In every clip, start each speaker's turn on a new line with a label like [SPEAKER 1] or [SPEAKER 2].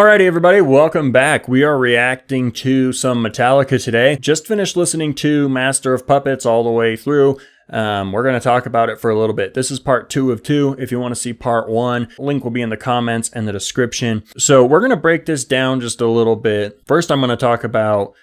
[SPEAKER 1] Alrighty, everybody, welcome back. We are reacting to some Metallica today. Just finished listening to Master of Puppets all the way through. We're going to talk about it for a little bit. This is part 2 of 2. If you want to see part 1, link will be in the comments and the description. So we're going to break this down just a little bit. First, I'm going to talk about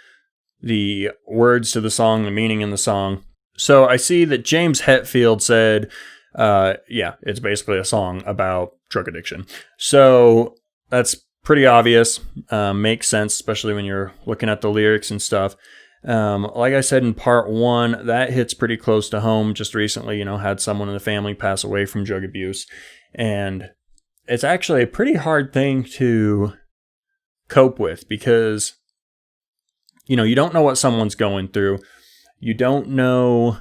[SPEAKER 1] the words to the song, the meaning in the song. So I see that James Hetfield said, it's basically a song about drug addiction. So that's pretty obvious, makes sense, especially when you're looking at the lyrics and stuff. Like I said in part 1, that hits pretty close to home. Just recently, had someone in the family pass away from drug abuse. And it's actually a pretty hard thing to cope with because, you don't know what someone's going through. You don't know,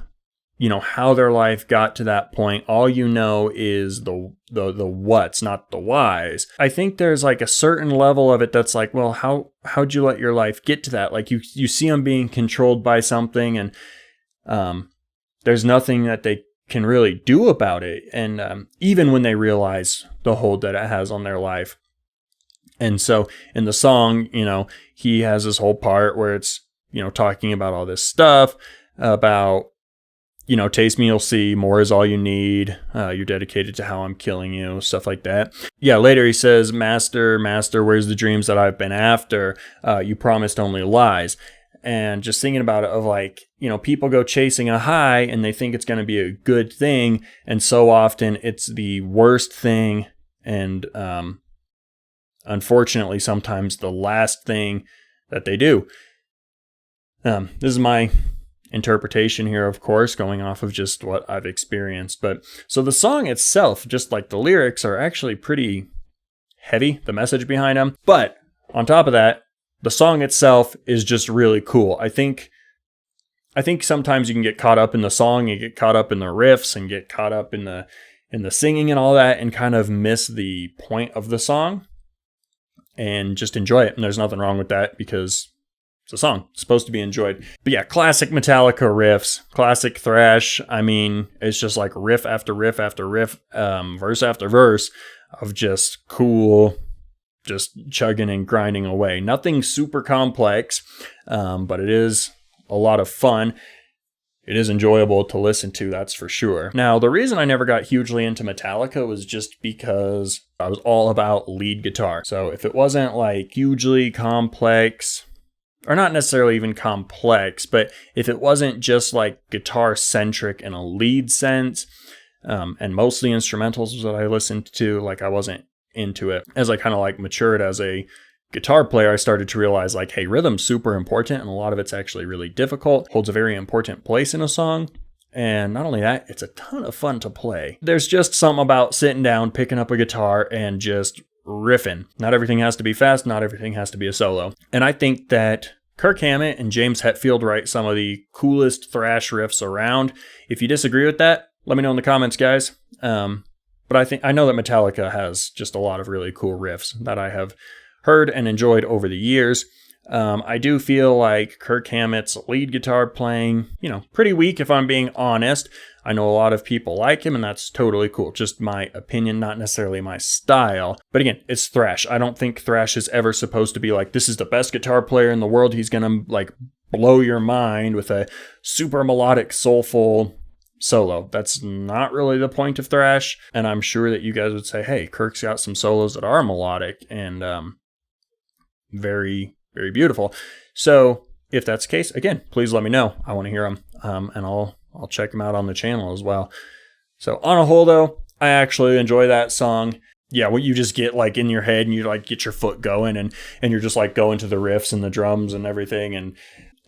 [SPEAKER 1] how their life got to that point. All you know is the what's, not the whys. I think there's like a certain level of it that's like, well, how'd you let your life get to that? Like you see them being controlled by something and there's nothing that they can really do about it. And even when they realize the hold that it has on their life. And so in the song, he has this whole part where it's, talking about all this stuff about, taste me, you'll see, more is all you need. You're dedicated to how I'm killing you, stuff like that. Yeah, later he says, Master, where's the dreams that I've been after? You promised only lies. And just thinking about it of like, people go chasing a high and they think it's going to be a good thing. And so often it's the worst thing. And unfortunately, sometimes the last thing that they do. This is my interpretation here, of course, going off of just what I've experienced. But so the song itself, just like the lyrics, are actually pretty heavy, the message behind them. But on top of that, the song itself is just really cool. I think sometimes you can get caught up in the song, you get caught up in the riffs and get caught up in the singing and all that and kind of miss the point of the song and just enjoy it. And there's nothing wrong with that because it's a song. It's supposed to be enjoyed. But yeah, classic Metallica riffs, classic thrash. I mean, it's just like riff after riff after riff, verse after verse of just cool, just chugging and grinding away. Nothing super complex, but it is a lot of fun. It is enjoyable to listen to, that's for sure. Now, the reason I never got hugely into Metallica was just because I was all about lead guitar. So if it wasn't like hugely complex, or not necessarily even complex, but if it wasn't just like guitar centric in a lead sense, and mostly instrumentals was what I listened to, like I wasn't into it. As I kind of like matured as a guitar player, I started to realize like, hey, rhythm's super important and a lot of it's actually really difficult, holds a very important place in a song. And not only that, it's a ton of fun to play. There's just something about sitting down, picking up a guitar and just riffing. Not everything has to be fast, not everything has to be a solo. And I think that Kirk Hammett and James Hetfield write some of the coolest thrash riffs around. If you disagree with that, let me know in the comments, guys. But I know that Metallica has just a lot of really cool riffs that I have heard and enjoyed over the years. I do feel like Kirk Hammett's lead guitar playing, pretty weak if I'm being honest. I know a lot of people like him and that's totally cool. Just my opinion, not necessarily my style. But again, it's thrash. I don't think thrash is ever supposed to be like, this is the best guitar player in the world. He's going to like blow your mind with a super melodic, soulful solo. That's not really the point of thrash. And I'm sure that you guys would say, hey, Kirk's got some solos that are melodic and very, very beautiful. So if that's the case, again, please let me know. I want to hear them, and I'll check them out on the channel as well. So on a whole, though, I actually enjoy that song. Yeah, what you just get like in your head and you like get your foot going and you're just like going to the riffs and the drums and everything, and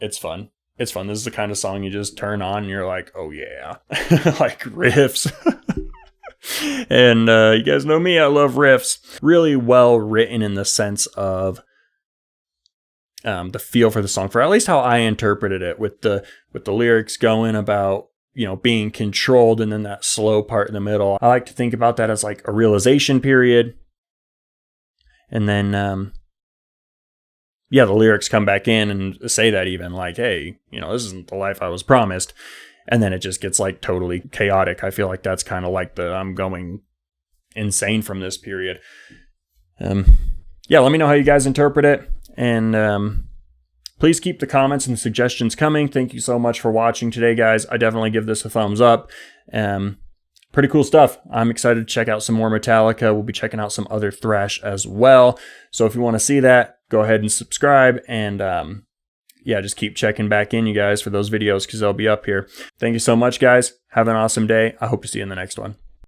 [SPEAKER 1] it's fun. It's fun. This is the kind of song you just turn on and you're like, oh yeah, like riffs. And you guys know me, I love riffs. Really well written in the sense of the feel for the song, for at least how I interpreted it, with the lyrics going about, being controlled and then that slow part in the middle. I like to think about that as like a realization period. And then, the lyrics come back in and say that even like, hey, this isn't the life I was promised. And then it just gets like totally chaotic. I feel like that's kind of like I'm going insane from this period. yeah, let me know how you guys interpret it. And please keep the comments and suggestions coming. Thank you so much for watching today, guys. I definitely give this a thumbs up. Pretty cool stuff. I'm excited to check out some more Metallica. We'll be checking out some other thrash as well. So if you want to see that, go ahead and subscribe. And yeah, just keep checking back in, you guys, for those videos because they'll be up here. Thank you so much, guys. Have an awesome day. I hope to see you in the next one.